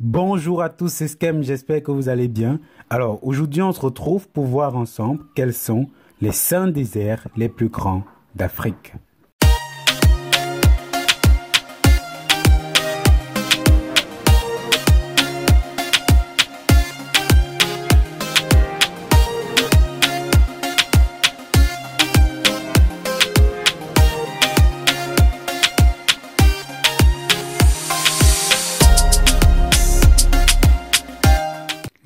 Bonjour à tous, c'est Skem, j'espère que vous allez bien. Alors aujourd'hui on se retrouve pour voir ensemble quels sont les 5 déserts les plus grands d'Afrique.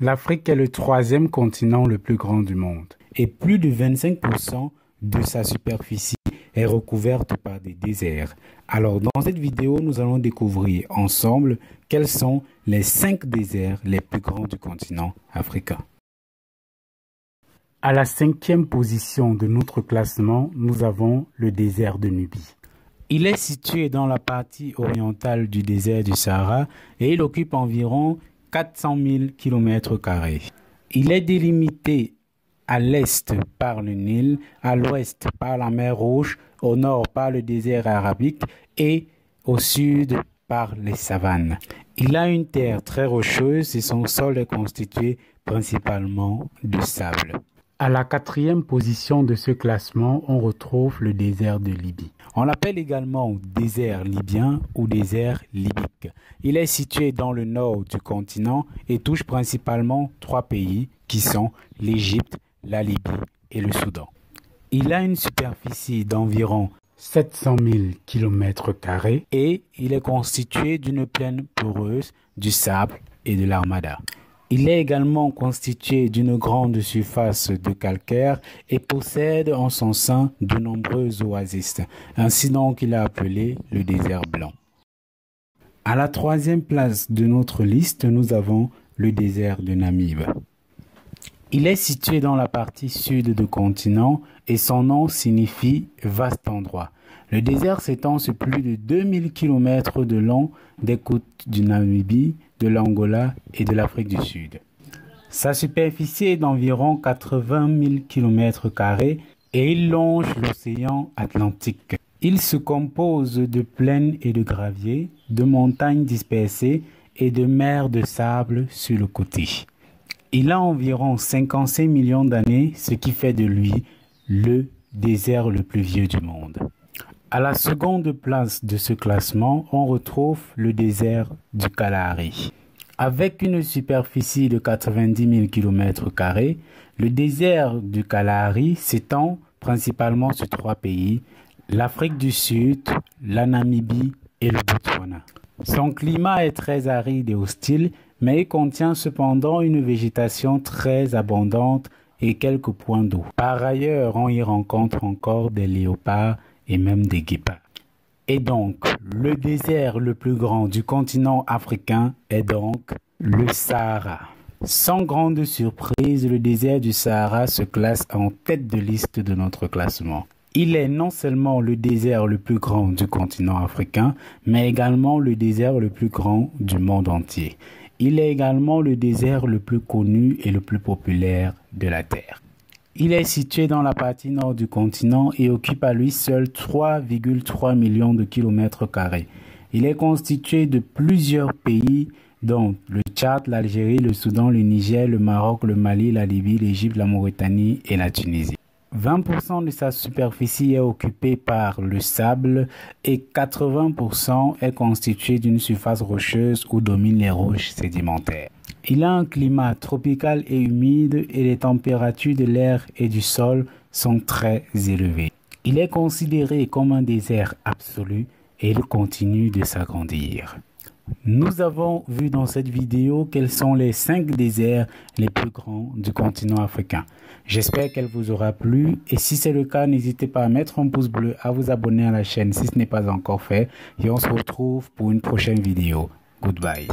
L'Afrique est le 3e continent le plus grand du monde et plus de 25% de sa superficie est recouverte par des déserts. Alors dans cette vidéo, nous allons découvrir ensemble quels sont les 5 déserts les plus grands du continent africain. À la 5e position de notre classement, nous avons le désert de Nubie. Il est situé dans la partie orientale du désert du Sahara et il occupe environ 400 000 km². Il est délimité à l'est par le Nil, à l'ouest par la mer Rouge, au nord par le désert arabique et au sud par les savanes. Il a une terre très rocheuse et son sol est constitué principalement de sable. À la 4e position de ce classement, on retrouve le désert de Libye. On l'appelle également désert libyen ou désert libyque. Il est situé dans le nord du continent et touche principalement 3 pays qui sont l'Égypte, la Libye et le Soudan. Il a une superficie d'environ 700 000 km² et il est constitué d'une plaine poreuse, du sable et de l'armada. Il est également constitué d'une grande surface de calcaire et possède en son sein de nombreuses oasis. Ainsi donc, il est appelé le désert blanc. À la 3e place de notre liste, nous avons le désert de Namib. Il est situé dans la partie sud du continent et son nom signifie « vaste endroit ». Le désert s'étend sur plus de 2000 km de long des côtes du Namibie, de l'Angola et de l'Afrique du Sud. Sa superficie est d'environ 80 000 km² et il longe l'océan Atlantique. Il se compose de plaines et de graviers, de montagnes dispersées et de mers de sable sur le côté. Il a environ 55 millions d'années, ce qui fait de lui le désert le plus vieux du monde. À la seconde place de ce classement, on retrouve le désert du Kalahari. Avec une superficie de 90 000 km², le désert du Kalahari s'étend principalement sur 3 pays, l'Afrique du Sud, la Namibie et le Botswana. Son climat est très aride et hostile, mais il contient cependant une végétation très abondante et quelques points d'eau. Par ailleurs, on y rencontre encore des léopards et même des guépards. Et donc, le désert le plus grand du continent africain est donc le Sahara. Sans grande surprise, le désert du Sahara se classe en tête de liste de notre classement. Il est non seulement le désert le plus grand du continent africain, mais également le désert le plus grand du monde entier. Il est également le désert le plus connu et le plus populaire de la Terre. Il est situé dans la partie nord du continent et occupe à lui seul 3,3 millions de km². Il est constitué de plusieurs pays dont le Tchad, l'Algérie, le Soudan, le Niger, le Maroc, le Mali, la Libye, l'Égypte, la Mauritanie et la Tunisie. 20% de sa superficie est occupée par le sable et 80% est constitué d'une surface rocheuse où dominent les roches sédimentaires. Il a un climat tropical et humide et les températures de l'air et du sol sont très élevées. Il est considéré comme un désert absolu et il continue de s'agrandir. Nous avons vu dans cette vidéo quels sont les 5 déserts les plus grands du continent africain. J'espère qu'elle vous aura plu et si c'est le cas, n'hésitez pas à mettre un pouce bleu, à vous abonner à la chaîne si ce n'est pas encore fait et on se retrouve pour une prochaine vidéo. Goodbye.